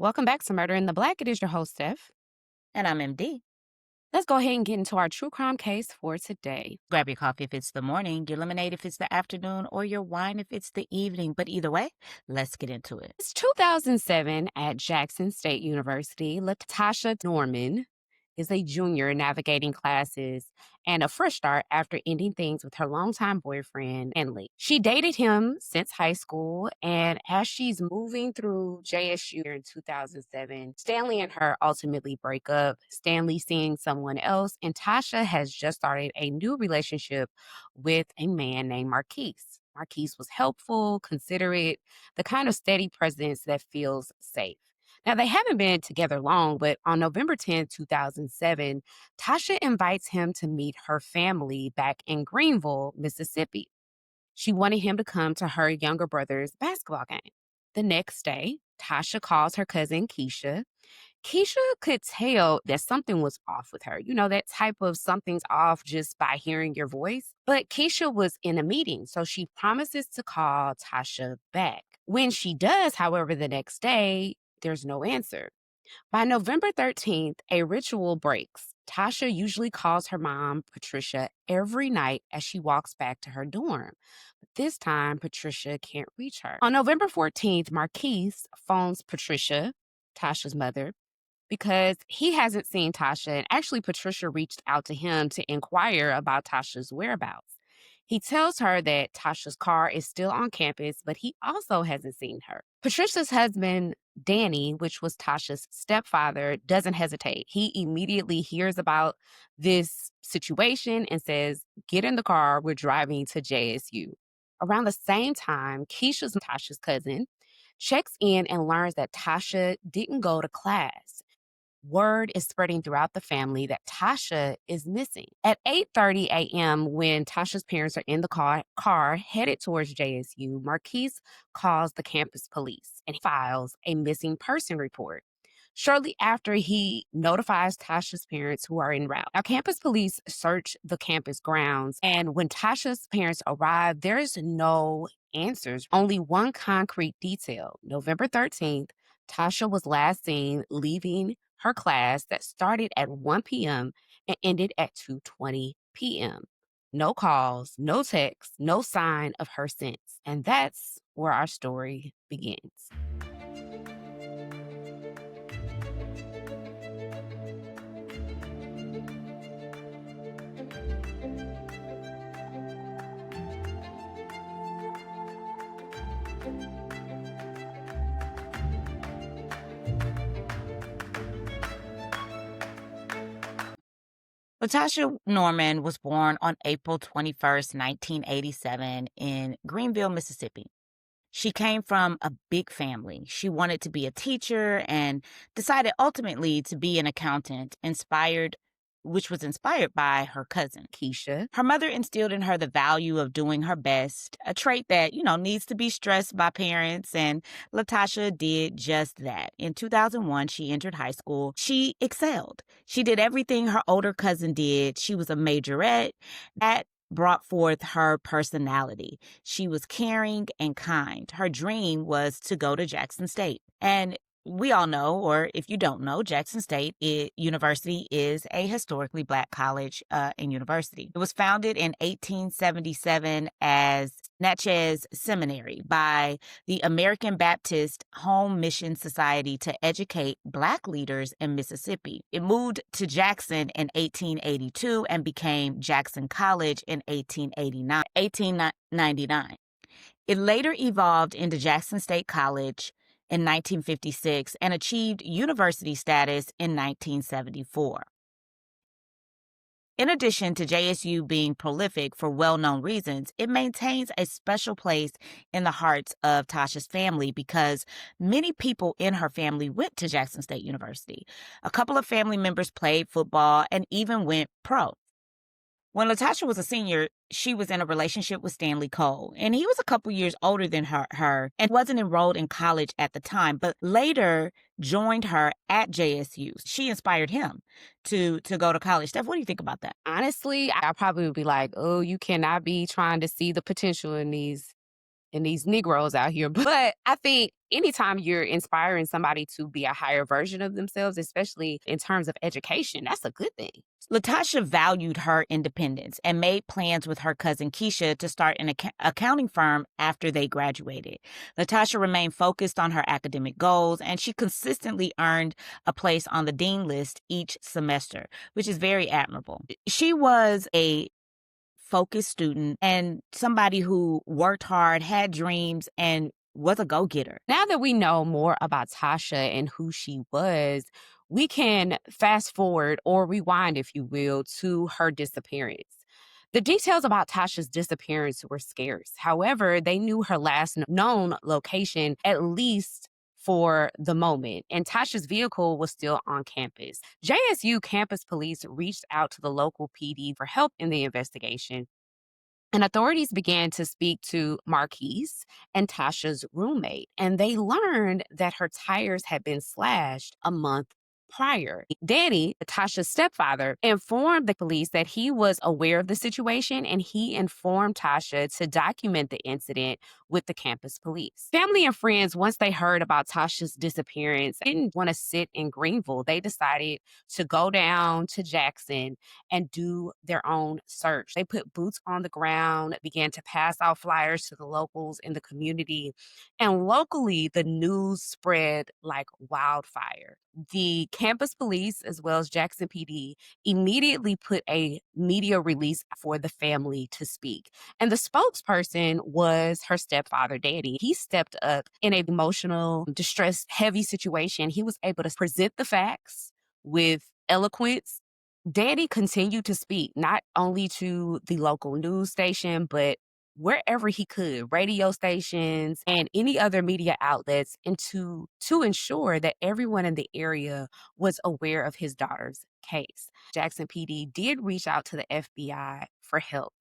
Welcome back to Murder in the Black. It is your host, Steph. And I'm MD. Let's go ahead and get into our true crime case for today. Grab your coffee if it's the morning, your lemonade if it's the afternoon, or your wine if it's the evening. But either way, let's get into it. It's 2007 at Jackson State University. LaTasha Norman is a junior navigating classes and a fresh start after ending things with her longtime boyfriend, Stanley. She dated him since high school, and as she's moving through JSU in 2007, Stanley and her ultimately break up, Stanley seeing someone else, and Tasha has just started a new relationship with a man named Marquise. Marquise was helpful, considerate, the kind of steady presence that feels safe. Now, they haven't been together long, but on November 10th, 2007, Tasha invites him to meet her family back in Greenville, Mississippi. She wanted him to come to her younger brother's basketball game. The next day, Tasha calls her cousin Keisha. Keisha could tell that something was off with her. You know, that type of something's off just by hearing your voice. But Keisha was in a meeting, so she promises to call Tasha back. When she does, however, the next day, there's no answer. By November 13th, a ritual breaks. Tasha usually calls her mom, Patricia, every night as she walks back to her dorm. But this time, Patricia can't reach her. On November 14th, Marquise phones Patricia, Tasha's mother, because he hasn't seen Tasha, and actually Patricia reached out to him to inquire about Tasha's whereabouts. He tells her that Tasha's car is still on campus, but he also hasn't seen her. Patricia's husband, Danny, which was Tasha's stepfather, doesn't hesitate. He immediately hears about this situation and says, "Get in the car, we're driving to JSU." Around the same time, Keisha's Tasha's cousin checks in and learns that Tasha didn't go to class. Word is spreading throughout the family that Tasha is missing. At 8:30 a.m., when Tasha's parents are in the car headed towards JSU, Marquise calls the campus police and files a missing person report. Shortly after, he notifies Tasha's parents who are en route. Now, campus police search the campus grounds, and when Tasha's parents arrive, there is no answers, only one concrete detail. November 13th, Tasha was last seen leaving her class that started at 1 p.m. and ended at 2:20 p.m. No calls, no texts, no sign of her since. And that's where our story begins. LaTasha Norman was born on April 21st, 1987 in Greenville, Mississippi. She came from a big family. She wanted to be a teacher and decided ultimately to be an accountant, which was inspired by her cousin, Keisha. Her mother instilled in her the value of doing her best, a trait that, needs to be stressed by parents, and LaTasha did just that. In 2001, she entered high school. She excelled. She did everything her older cousin did. She was a majorette. That brought forth her personality. She was caring and kind. Her dream was to go to Jackson State. And we all know, or if you don't know, Jackson State University is a historically Black college and university. It was founded in 1877 as Natchez Seminary by the American Baptist Home Mission Society to educate Black leaders in Mississippi. It moved to Jackson in 1882 and became Jackson College in 1899. It later evolved into Jackson State College in 1956 and achieved university status in 1974. In addition to JSU being prolific for well-known reasons, it maintains a special place in the hearts of Tasha's family because many people in her family went to Jackson State University. A couple of family members played football and even went pro. When LaTasha was a senior, she was in a relationship with Stanley Cole, and he was a couple years older than her and wasn't enrolled in college at the time, but later joined her at JSU. She inspired him to go to college. Steph, what do you think about that? Honestly, I probably would be like, oh, you cannot be trying to see the potential in these and these Negroes out here. But I think anytime you're inspiring somebody to be a higher version of themselves, especially in terms of education, that's a good thing. LaTasha valued her independence and made plans with her cousin Keisha to start an accounting firm after they graduated. LaTasha remained focused on her academic goals, and she consistently earned a place on the dean list each semester, which is very admirable. She was a focused student and somebody who worked hard, had dreams, and was a go-getter. Now that we know more about Tasha and who she was, we can fast forward or rewind, if you will, to her disappearance. The details about Tasha's disappearance were scarce. However, they knew her last known location, at least for the moment, and Tasha's vehicle was still on campus. JSU campus police reached out to the local PD for help in the investigation, and authorities began to speak to Marquise and Tasha's roommate, and they learned that her tires had been slashed a month prior. Danny, Tasha's stepfather, informed the police that he was aware of the situation, and he informed Tasha to document the incident with the campus police. Family and friends, once they heard about Tasha's disappearance, didn't want to sit in Greenville. They decided to go down to Jackson and do their own search. They put boots on the ground, began to pass out flyers to the locals in the community. And locally, the news spread like wildfire. The campus police, as well as Jackson PD, immediately put a media release for the family to speak. And the spokesperson was her stepfather, Daddy. He stepped up in an emotional, distress heavy situation. He was able to present the facts with eloquence. Daddy continued to speak not only to the local news station, but wherever he could, radio stations and any other media outlets, and to ensure that everyone in the area was aware of his daughter's case. Jackson PD did reach out to the FBI for help,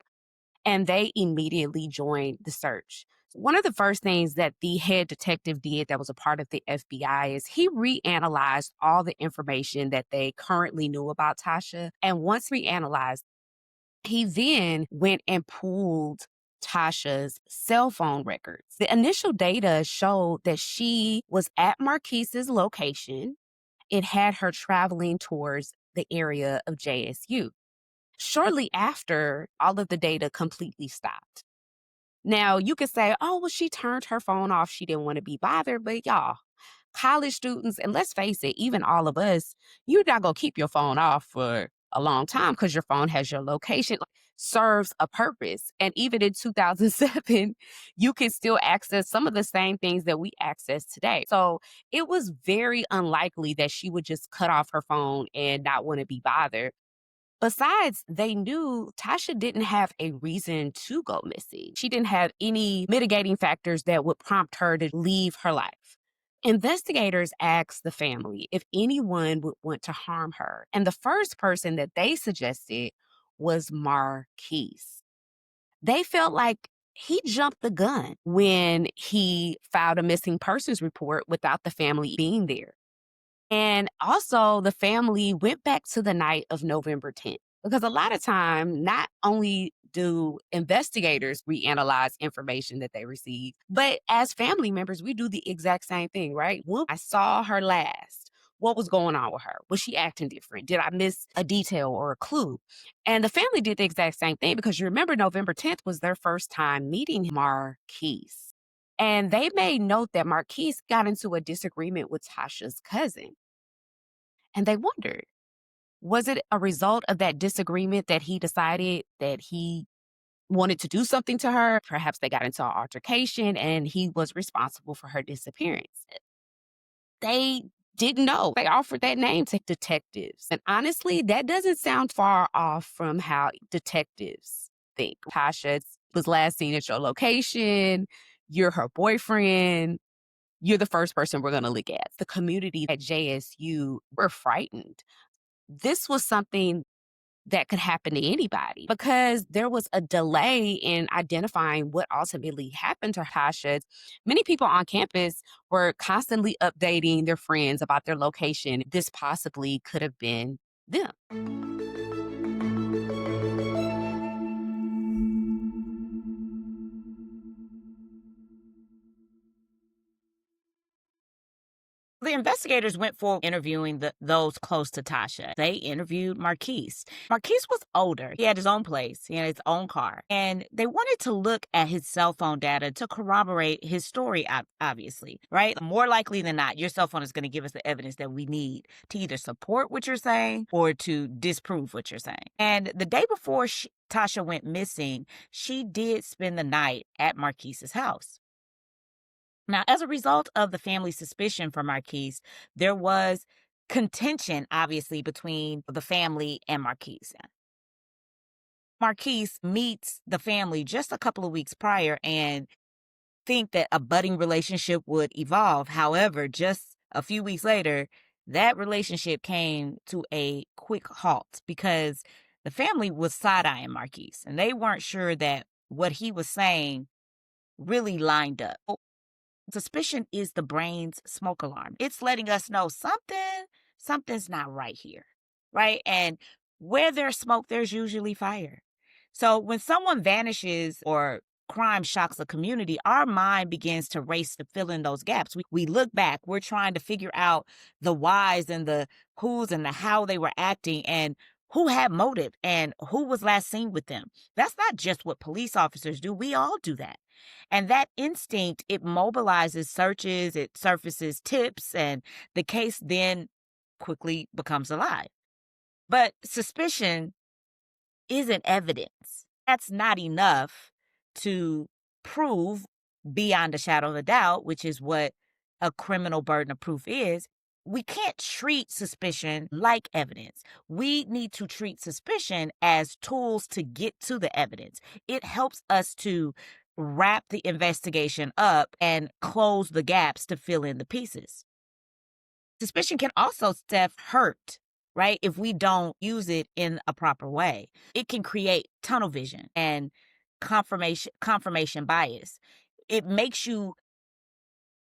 and they immediately joined the search. One of the first things that the head detective did that was a part of the FBI is he reanalyzed all the information that they currently knew about Tasha. And once reanalyzed, he then went and pulled Tasha's cell phone records. The initial data showed that she was at Marquise's location. It had her traveling towards the area of JSU. Shortly after, all of the data completely stopped. Now, you could say, oh, well, she turned her phone off. She didn't want to be bothered. But y'all, college students, and let's face it, even all of us, you're not going to keep your phone off for a long time because your phone has your location, serves a purpose. And even in 2007, you can still access some of the same things that we access today. So it was very unlikely that she would just cut off her phone and not want to be bothered. Besides, they knew Tasha didn't have a reason to go missing. She didn't have any mitigating factors that would prompt her to leave her life. Investigators asked the family if anyone would want to harm her, and the first person that they suggested was Marquise. They felt like he jumped the gun when he filed a missing persons report without the family being there. And also, the family went back to the night of November 10th, because a lot of time, not only do investigators reanalyze information that they receive, but as family members, we do the exact same thing, right? When I saw her last, what was going on with her? Was she acting different? Did I miss a detail or a clue? And the family did the exact same thing, because you remember November 10th was their first time meeting Marquise. And they made note that Marquise got into a disagreement with Tasha's cousin. And they wondered, was it a result of that disagreement that he decided that he wanted to do something to her? Perhaps they got into an altercation and he was responsible for her disappearance. They didn't know. They offered that name to detectives. And honestly, that doesn't sound far off from how detectives think. Tasha was last seen at your location. You're her boyfriend. You're the first person we're going to look at. The community at JSU were frightened. This was something that could happen to anybody, because there was a delay in identifying what ultimately happened to Tasha. Many people on campus were constantly updating their friends about their location. This possibly could have been them. the investigators went for interviewing those close to Tasha. They interviewed Marquise. Marquise was older. He had his own place. He had his own car. And they wanted to look at his cell phone data to corroborate his story, obviously, right? More likely than not, your cell phone is going to give us the evidence that we need to either support what you're saying or to disprove what you're saying. And the day before Tasha went missing, she did spend the night at Marquise's house. Now, as a result of the family's suspicion for Marquise, there was contention, obviously, between the family and Marquise. Marquise meets the family just a couple of weeks prior and think that a budding relationship would evolve. However, just a few weeks later, that relationship came to a quick halt because the family was side-eyeing Marquise, and they weren't sure that what he was saying really lined up. Suspicion is the brain's smoke alarm. It's letting us know something's not right here, right? And where there's smoke, there's usually fire. So when someone vanishes or crime shocks a community, our mind begins to race to fill in those gaps. We look back, we're trying to figure out the whys and the who's and the how they were acting and who had motive and who was last seen with them. That's not just what police officers do. We all do that. And that instinct, it mobilizes searches, it surfaces tips, and the case then quickly becomes alive. But suspicion isn't evidence. That's not enough to prove beyond a shadow of a doubt, which is what a criminal burden of proof is. We can't treat suspicion like evidence. We need to treat suspicion as tools to get to the evidence. It helps us to wrap the investigation up and close the gaps to fill in the pieces. Suspicion can also, Steph, hurt, right? If we don't use it in a proper way. It can create tunnel vision and confirmation bias. It makes you,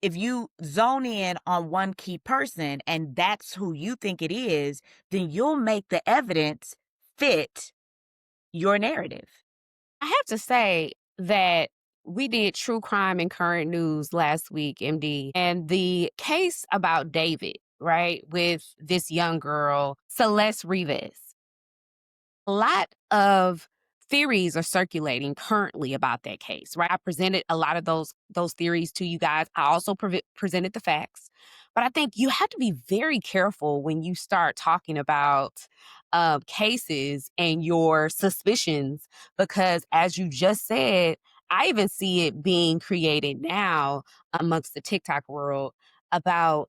if you zone in on one key person and that's who you think it is, then you'll make the evidence fit your narrative. I have to say that we did true crime and current news last week, MD, and the case about David, right, with this young girl, Celeste Rivas. A lot of theories are circulating currently about that case, right? I presented a lot of those theories to you guys. I also presented the facts. But I think you have to be very careful when you start talking about cases and your suspicions, because as you just said, I even see it being created now amongst the TikTok world about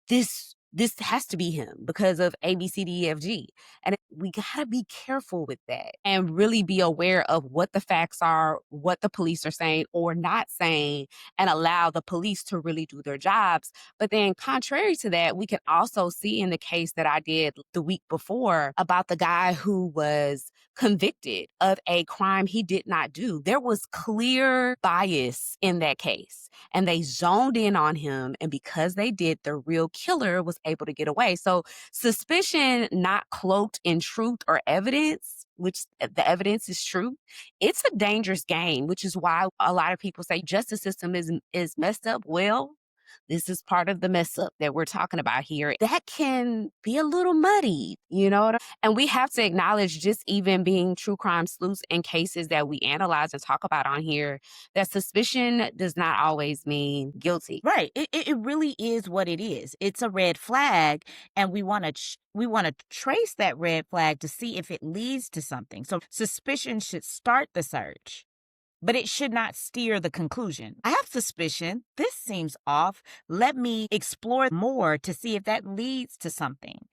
this has to be him because of A, B, C, D, E, F, G. And we got to be careful with that and really be aware of what the facts are, what the police are saying or not saying, and allow the police to really do their jobs. But then contrary to that, we can also see in the case that I did the week before about the guy who was convicted of a crime he did not do. There was clear bias in that case, and they zoned in on him. And because they did, the real killer was able to get away. So suspicion not cloaked in truth or evidence, which the evidence is true, it's a dangerous game, which is why a lot of people say justice system is messed up. Well, this is part of the mess up that we're talking about here. That can be a little muddy, you know? And we have to acknowledge, just even being true crime sleuths in cases that we analyze and talk about on here, that suspicion does not always mean guilty. Right. It really is what it is. It's a red flag, and we want to trace that red flag to see if it leads to something. So suspicion should start the search, but it should not steer the conclusion. I have suspicion. This seems off. Let me explore more to see if that leads to something.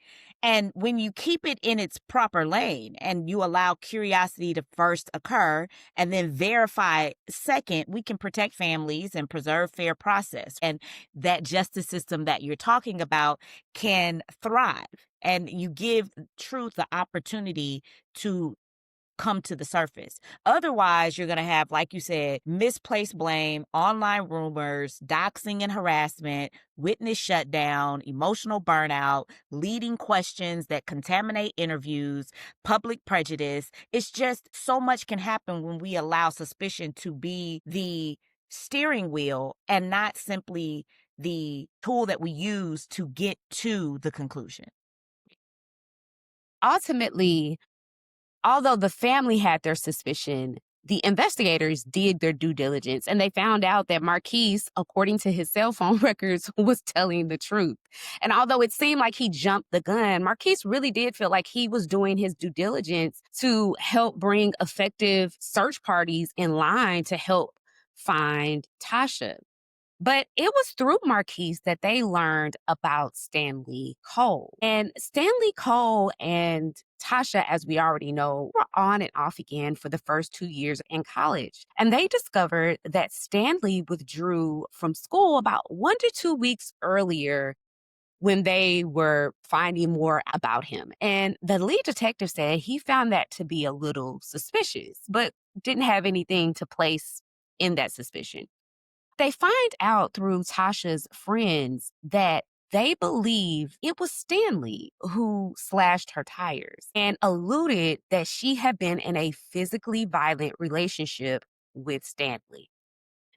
And when you keep it in its proper lane and you allow curiosity to first occur and then verify second, we can protect families and preserve fair process. And that justice system that you're talking about can thrive. And you give truth the opportunity to come to the surface. Otherwise, you're going to have, like you said, misplaced blame, online rumors, doxing and harassment, witness shutdown, emotional burnout, leading questions that contaminate interviews, public prejudice. It's just so much can happen when we allow suspicion to be the steering wheel and not simply the tool that we use to get to the conclusion? Ultimately, although the family had their suspicion, the investigators did their due diligence and they found out that Marquise, according to his cell phone records, was telling the truth. And although it seemed like he jumped the gun, Marquise really did feel like he was doing his due diligence to help bring effective search parties in line to help find Tasha. But it was through Marquise that they learned about Stanley Cole. And Stanley Cole and Tasha, as we already know, were on and off again for the first 2 years in college. And they discovered that Stanley withdrew from school about 1 to 2 weeks earlier when they were finding more about him. And the lead detective said he found that to be a little suspicious, but didn't have anything to place in that suspicion. They find out through Tasha's friends that they believe it was Stanley who slashed her tires and alluded that she had been in a physically violent relationship with Stanley.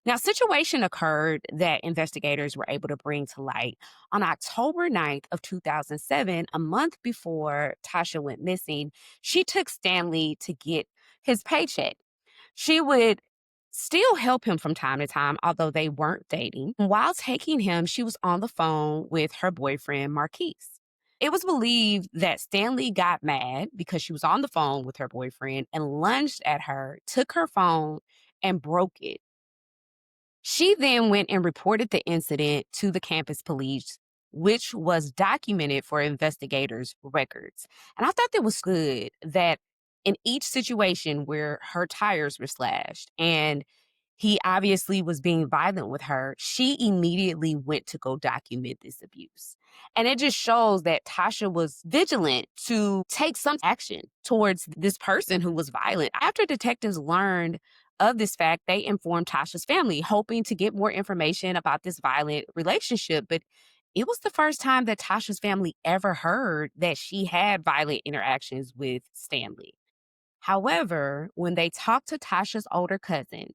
Now, situation occurred that investigators were able to bring to light on October 9th of 2007, a month before Tasha went missing. She took Stanley to get his paycheck. She would still help him from time to time, although they weren't dating. While taking him, she was on the phone with her boyfriend, Marquise. It was believed that Stanley got mad because she was on the phone with her boyfriend and lunged at her, took her phone, and broke it. She then went and reported the incident to the campus police, which was documented for investigators' records. And I thought that was good that in each situation where her tires were slashed and he obviously was being violent with her, she immediately went to go document this abuse. And it just shows that Tasha was vigilant to take some action towards this person who was violent. After detectives learned of this fact, they informed Tasha's family, hoping to get more information about this violent relationship. But it was the first time that Tasha's family ever heard that she had violent interactions with Stanley. However, when they talked to Tasha's older cousin,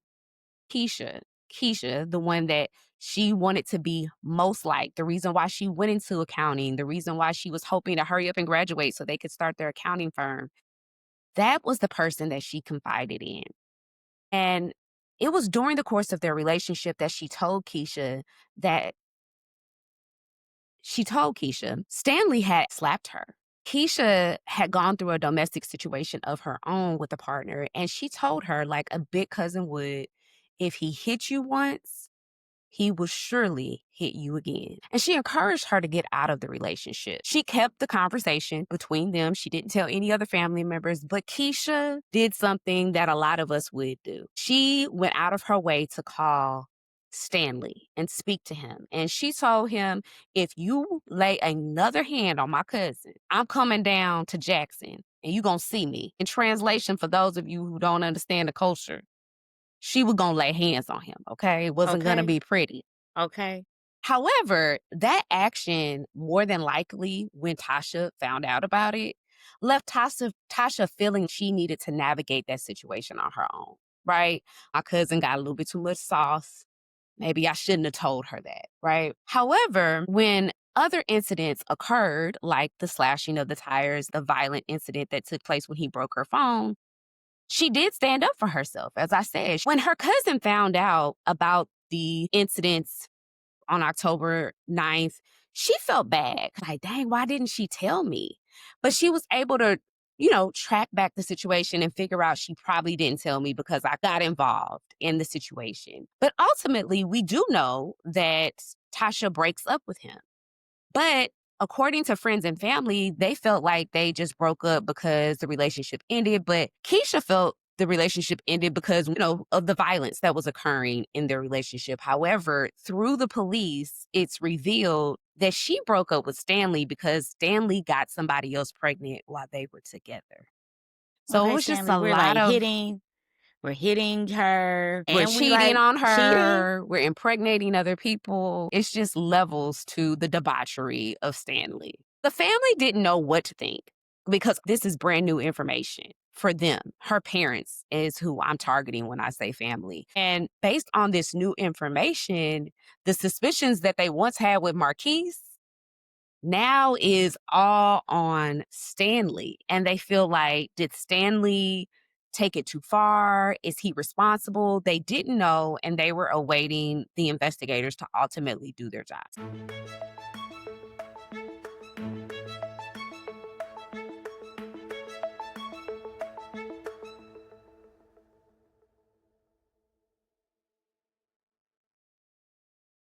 Keisha, Keisha, the one that she wanted to be most like, the reason why she went into accounting, the reason why she was hoping to hurry up and graduate so they could start their accounting firm, that was the person that she confided in. And it was during the course of their relationship that that she told Keisha Stanley had slapped her. Keisha had gone through a domestic situation of her own with a partner, and she told her, like a big cousin would, if he hit you once, he will surely hit you again. And she encouraged her to get out of the relationship. She kept the conversation between them. She didn't tell any other family members, but Keisha did something that a lot of us would do. She went out of her way to call Stanley and speak to him. And she told him, if you lay another hand on my cousin, I'm coming down to Jackson and you gonna see me. In translation, for those of you who don't understand the culture, she was gonna lay hands on him, okay? It wasn't gonna Okay. be pretty. Okay. However, that action, more than likely, when Tasha found out about it, left Tasha feeling she needed to navigate that situation on her own, right? My cousin got a little bit too much sauce. Maybe I shouldn't have told her that, right? However, when other incidents occurred, like the slashing of the tires, the violent incident that took place when he broke her phone, she did stand up for herself, as I said. When her cousin found out about the incidents on October 9th, she felt bad. Like, dang, why didn't she tell me? But she was able to, track back the situation and figure out she probably didn't tell me because I got involved in the situation. But ultimately, we do know that Tasha breaks up with him. But according to friends and family, they felt like they just broke up because the relationship ended. But Keisha felt the relationship ended because, of the violence that was occurring in their relationship. However, through the police, it's revealed that she broke up with Stanley because Stanley got somebody else pregnant while they were together. So it Okay, was just Stanley, a lot of we're hitting her, we're and we cheating like on cheating. her, we're impregnating other people. It's just levels to the debauchery of Stanley. The family didn't know what to think because this is brand new information for them. Her parents is who I'm targeting when I say family. And based on this new information, the suspicions that they once had with Marquise now is all on Stanley. And they feel like, did Stanley take it too far? Is he responsible? They didn't know, and they were awaiting the investigators to ultimately do their jobs.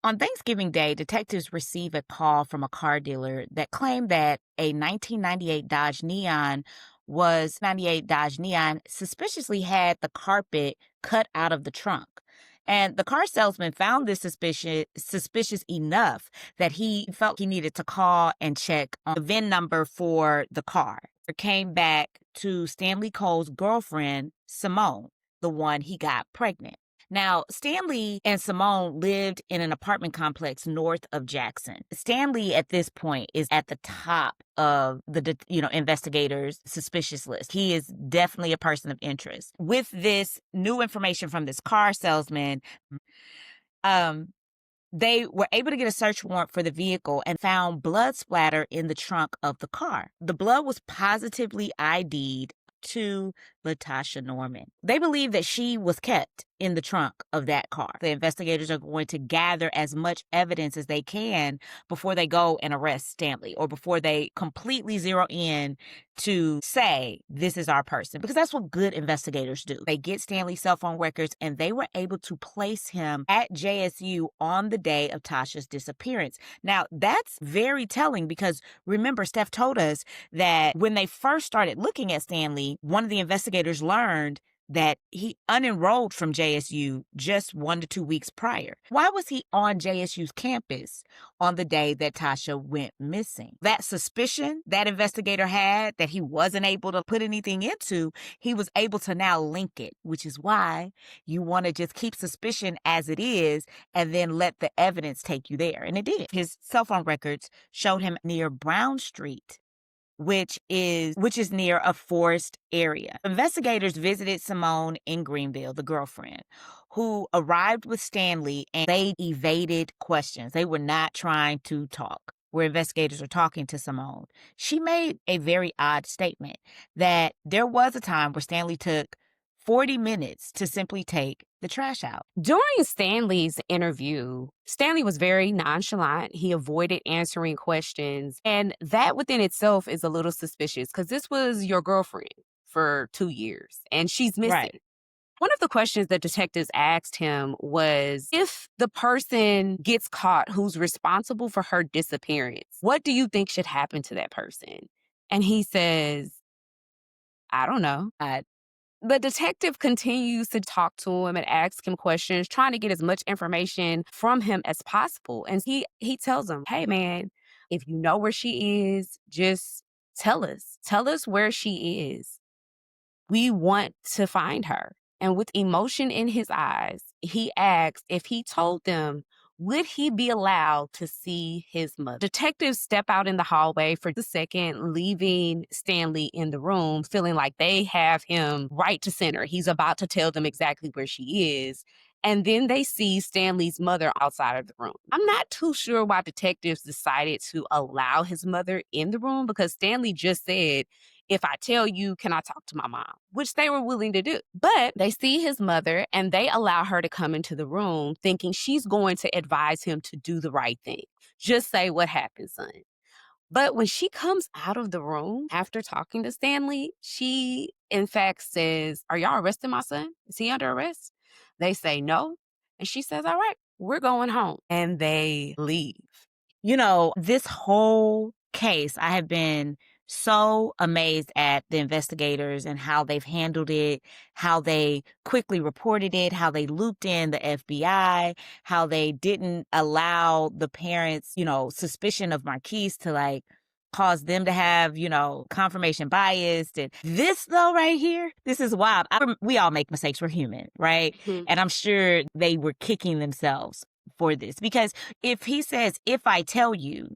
On Thanksgiving Day, detectives received a call from a car dealer that claimed that a 1998 Dodge Neon suspiciously had the carpet cut out of the trunk. And the car salesman found this suspicious enough that he felt he needed to call and check on the VIN number for the car. It came back to Stanley Cole's girlfriend, Simone, the one he got pregnant. Now, Stanley and Simone lived in an apartment complex north of Jackson. Stanley, at this point, is at the top of the investigators' suspicious list. He is definitely a person of interest. With this new information from this car salesman, they were able to get a search warrant for the vehicle and found blood splatter in the trunk of the car. The blood was positively ID'd to LaTasha Norman. They believe that she was kept in the trunk of that car. The investigators are going to gather as much evidence as they can before they go and arrest Stanley, or before they completely zero in to say, this is our person, because that's what good investigators do. They get Stanley's cell phone records, and they were able to place him at JSU on the day of Tasha's disappearance. Now, that's very telling, because remember, Steph told us that when they first started looking at Stanley, one of the investigators learned that he unenrolled from JSU just 1 to 2 weeks prior. Why was he on JSU's campus on the day that Tasha went missing? That suspicion that investigator had that he wasn't able to put anything into, he was able to now link it, which is why you want to just keep suspicion as it is and then let the evidence take you there. And it did. His cell phone records showed him near Brown Street, which is near a forest area. Investigators visited Simone in Greenville, the girlfriend, who arrived with Stanley, and they evaded questions. They were not trying to talk where investigators are talking to Simone. She made a very odd statement that there was a time where Stanley took 40 minutes to simply take the trash out. During Stanley's interview, Stanley was very nonchalant. He avoided answering questions. And that within itself is a little suspicious, because this was your girlfriend for 2 years and she's missing. Right. One of the questions that detectives asked him was, if the person gets caught who's responsible for her disappearance, what do you think should happen to that person? And he says, I don't know. The detective continues to talk to him and ask him questions, trying to get as much information from him as possible. And he tells him, hey, man, if you know where she is, just tell us. Tell us where she is. We want to find her. And with emotion in his eyes, he asked if he told them, would he be allowed to see his mother? Detectives step out in the hallway for a second, leaving Stanley in the room, feeling like they have him right to center. He's about to tell them exactly where she is. And then they see Stanley's mother outside of the room. I'm not too sure why detectives decided to allow his mother in the room, because Stanley just said, if I tell you, can I talk to my mom? Which they were willing to do. But they see his mother and they allow her to come into the room, thinking she's going to advise him to do the right thing. Just say what happened, son. But when she comes out of the room after talking to Stanley, she in fact says, are y'all arresting my son? Is he under arrest? They say no. And she says, all right, we're going home. And they leave. You know, this whole case, I have been so amazed at the investigators and how they've handled it, how they quickly reported it, how they looped in the FBI, how they didn't allow the parents, suspicion of Marquise to cause them to have, confirmation bias. And this though right here, this is wild. We all make mistakes. We're human, right? Mhm. And I'm sure they were kicking themselves for this, because if he says, if I tell you,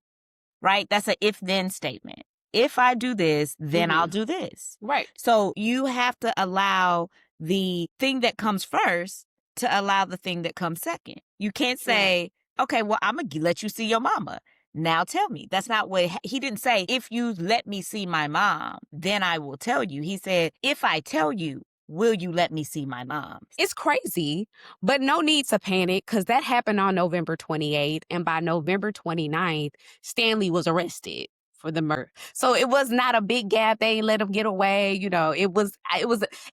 right, that's a if then statement. if I do this, then I'll Mhm. do this. Right. So you have to allow the thing that comes first to allow the thing that comes second. You can't Right. say, okay, well, I'm going to let you see your mama. Now tell me. That's not what he didn't say. If you let me see my mom, then I will tell you. He said, if I tell you, will you let me see my mom? It's crazy, but no need to panic because that happened on November 28th. And by November 29th, Stanley was arrested for the murder. So it was not a big gap. They ain't let him get away. It was,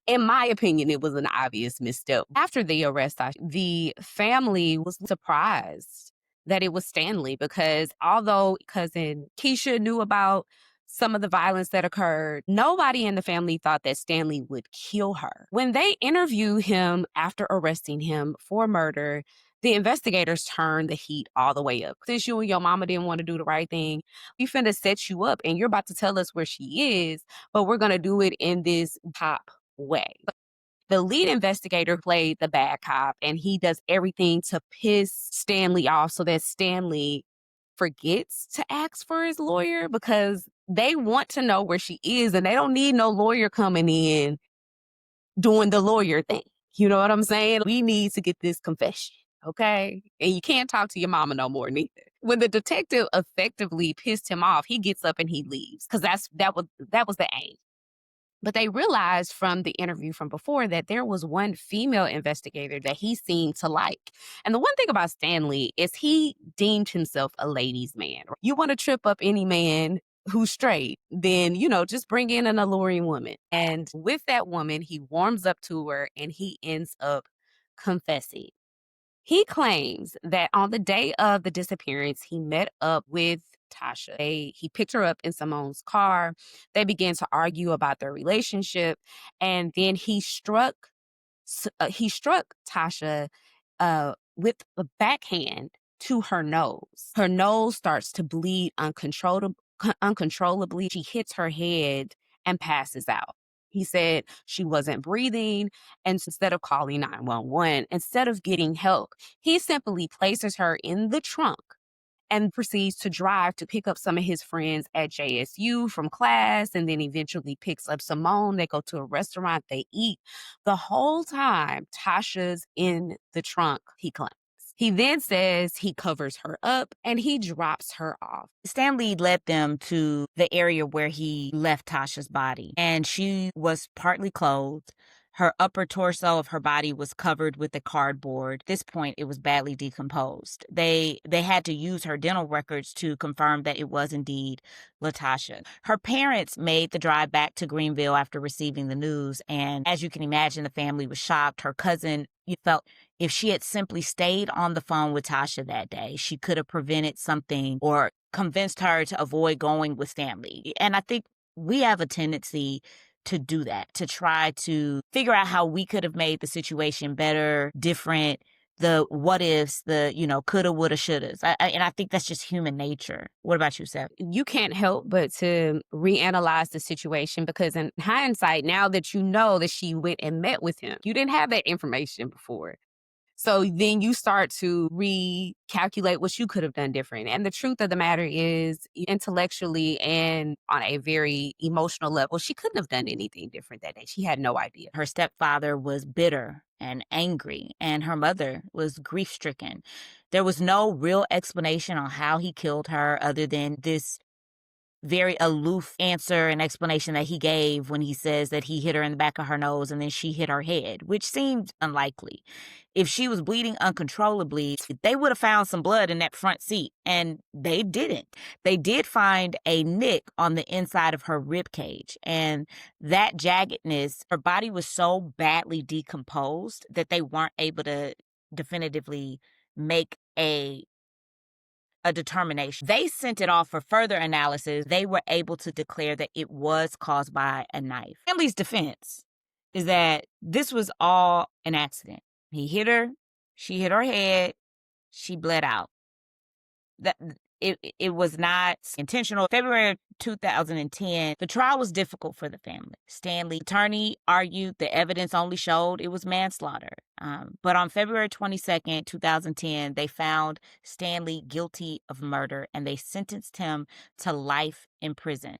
in my opinion, it was an obvious misstep. After the arrest, the family was surprised that it was Stanley because although cousin Keisha knew about some of the violence that occurred, nobody in the family thought that Stanley would kill her. When they interviewed him after arresting him for murder, the investigators turned the heat all the way up. Since you and your mama didn't want to do the right thing, we finna set you up and you're about to tell us where she is, but we're gonna do it in this cop way. The lead investigator played the bad cop and he does everything to piss Stanley off so that Stanley forgets to ask for his lawyer because they want to know where she is and they don't need no lawyer coming in doing the lawyer thing. You know what I'm saying? We need to get this confession, okay? And you can't talk to your mama no more neither. When the detective effectively pissed him off, he gets up and he leaves because that was the aim. But they realized from the interview from before that there was one female investigator that he seemed to like. And the one thing about Stanley is he deemed himself a ladies' man. You want to trip up any man who's straight, then, just bring in an alluring woman. And with that woman, he warms up to her and he ends up confessing. He claims that on the day of the disappearance, he met up with Tasha. He picked her up in Simone's car. They began to argue about their relationship, and then he struck Tasha with a backhand to her nose. Her nose starts to bleed uncontrollably. She hits her head and passes out. He said she wasn't breathing. And instead of calling 911, instead of getting help, he simply places her in the trunk and proceeds to drive to pick up some of his friends at JSU from class and then eventually picks up Simone. They go to a restaurant, they eat. The whole time, Tasha's in the trunk, he claims. He then says he covers her up and he drops her off. Stanley led them to the area where he left Tasha's body, and she was partly clothed. Her upper torso of her body was covered with a cardboard. At this point, it was badly decomposed. They had to use her dental records to confirm that it was indeed LaTasha. Her parents made the drive back to Greenville after receiving the news, and as you can imagine, the family was shocked. Her cousin, you felt if she had simply stayed on the phone with Tasha that day, she could have prevented something or convinced her to avoid going with Stanley. And I think we have a tendency to do that, to try to figure out how we could have made the situation better, different, the what ifs, the, coulda, woulda, shouldas. And I think that's just human nature. What about you, Seth? You can't help but to reanalyze the situation because in hindsight, now that you know that she went and met with him, you didn't have that information before. So then you start to recalculate what you could have done different. And the truth of the matter is, intellectually and on a very emotional level, she couldn't have done anything different that day. She had no idea. Her stepfather was bitter and angry, and her mother was grief-stricken. There was no real explanation on how he killed her other than this very aloof answer and explanation that he gave when he says that he hit her in the back of her nose and then she hit her head, which seemed unlikely. If she was bleeding uncontrollably, they would have found some blood in that front seat, and they didn't. They did find a nick on the inside of her rib cage, and that jaggedness, her body was so badly decomposed that they weren't able to definitively make a determination. They sent it off for further analysis. They were able to declare that it was caused by a knife. Family's defense is that this was all an accident. He hit her, she hit her head, she bled out. That it was not intentional. February 2010, the trial was difficult for the family. Stanley's attorney argued the evidence only showed it was manslaughter. But on February 22nd, 2010, they found Stanley guilty of murder and they sentenced him to life in prison.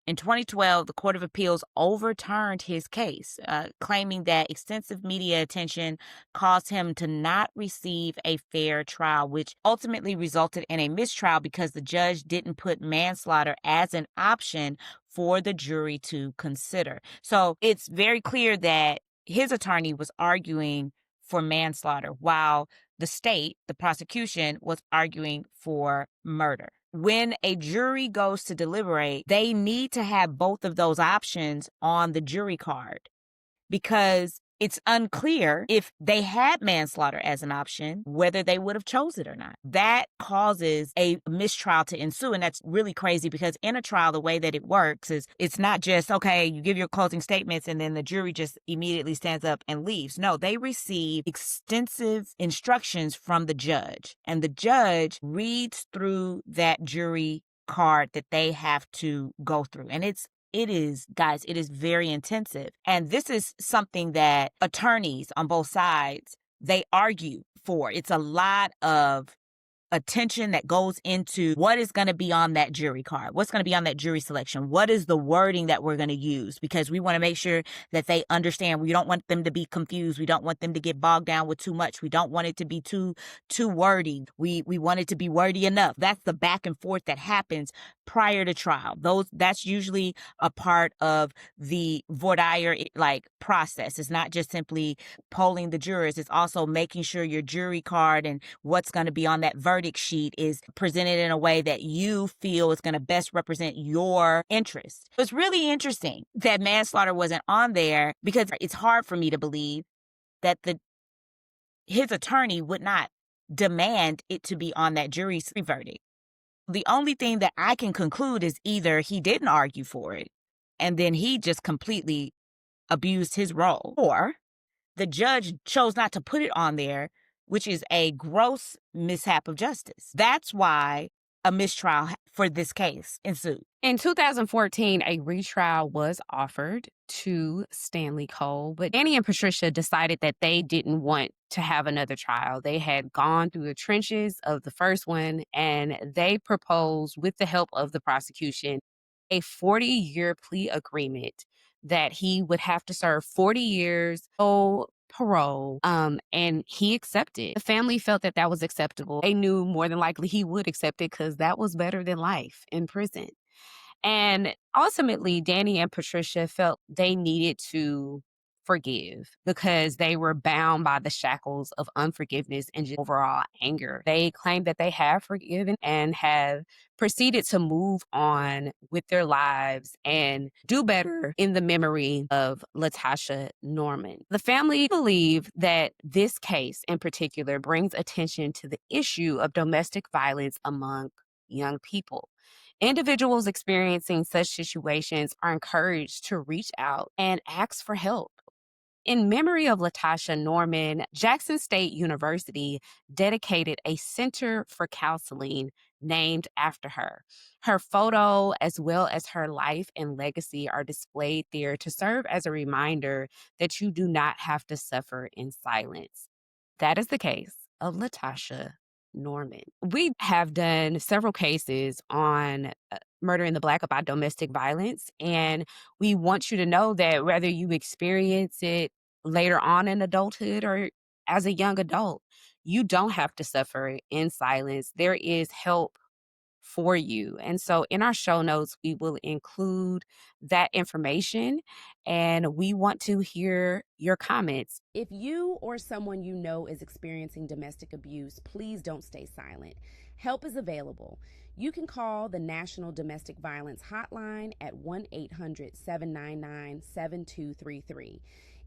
In 2012, the Court of Appeals overturned his case, claiming that extensive media attention caused him to not receive a fair trial, which ultimately resulted in a mistrial because the judge didn't put manslaughter as an option for the jury to consider. So it's very clear that his attorney was arguing for manslaughter while the state, the prosecution, was arguing for murder. When a jury goes to deliberate, they need to have both of those options on the jury card because it's unclear if they had manslaughter as an option, whether they would have chose it or not. That causes a mistrial to ensue. And that's really crazy because in a trial, the way that it works is it's not just, okay, you give your closing statements and then the jury just immediately stands up and leaves. No, they receive extensive instructions from the judge, and the judge reads through that jury card that they have to go through. And it is, guys, it is very intensive. And this is something that attorneys on both sides, they argue for. It's a lot of attention that goes into what is going to be on that jury card, what's going to be on that jury selection, what is the wording that we're going to use, because we want to make sure that they understand. We don't want them to be confused. We don't want them to get bogged down with too much. We don't want it to be too wordy. We want it to be wordy enough. That's the back and forth that happens prior to trial. That's usually a part of the voir dire process. It's not just simply polling the jurors. It's also making sure your jury card and what's going to be on that verdict sheet is presented in a way that you feel is going to best represent your interest. It's really interesting that manslaughter wasn't on there because it's hard for me to believe that his attorney would not demand it to be on that jury's verdict. The only thing that I can conclude is either he didn't argue for it and then he just completely abused his role, or the judge chose not to put it on there, which is a gross mishap of justice. That's why a mistrial for this case ensued. In 2014, a retrial was offered to Stanley Cole, but Danny and Patricia decided that they didn't want to have another trial. They had gone through the trenches of the first one, and they proposed, with the help of the prosecution, a 40-year plea agreement that he would have to serve 40 years, parole, and he accepted. The family felt that that was acceptable. They knew more than likely he would accept it because that was better than life in prison. And ultimately, Danny and Patricia felt they needed to forgive because they were bound by the shackles of unforgiveness and just overall anger. They claimed that they have forgiven and have proceeded to move on with their lives and do better in the memory of LaTasha Norman. The family believe that this case in particular brings attention to the issue of domestic violence among young people. Individuals experiencing such situations are encouraged to reach out and ask for help. In memory of LaTasha Norman, Jackson State University dedicated a center for counseling named after her. Her photo, as well as her life and legacy, are displayed there to serve as a reminder that you do not have to suffer in silence. That is the case of LaTasha Norman. We have done several cases on Murder in the Black about domestic violence, and we want you to know that whether you experience it later on in adulthood or as a young adult, you don't have to suffer in silence. There is help for you. And so in our show notes, we will include that information, and we want to hear your comments. If you or someone you know is experiencing domestic abuse, please don't stay silent. Help is available. You can call the National Domestic Violence Hotline at 1-800-799-7233.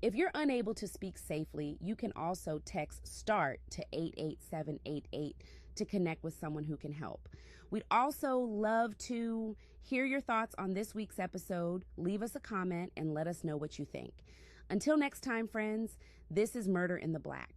If you're unable to speak safely, you can also text START to 88788 to connect with someone who can help. We'd also love to hear your thoughts on this week's episode. Leave us a comment and let us know what you think. Until next time, friends, this is Murder in the Black.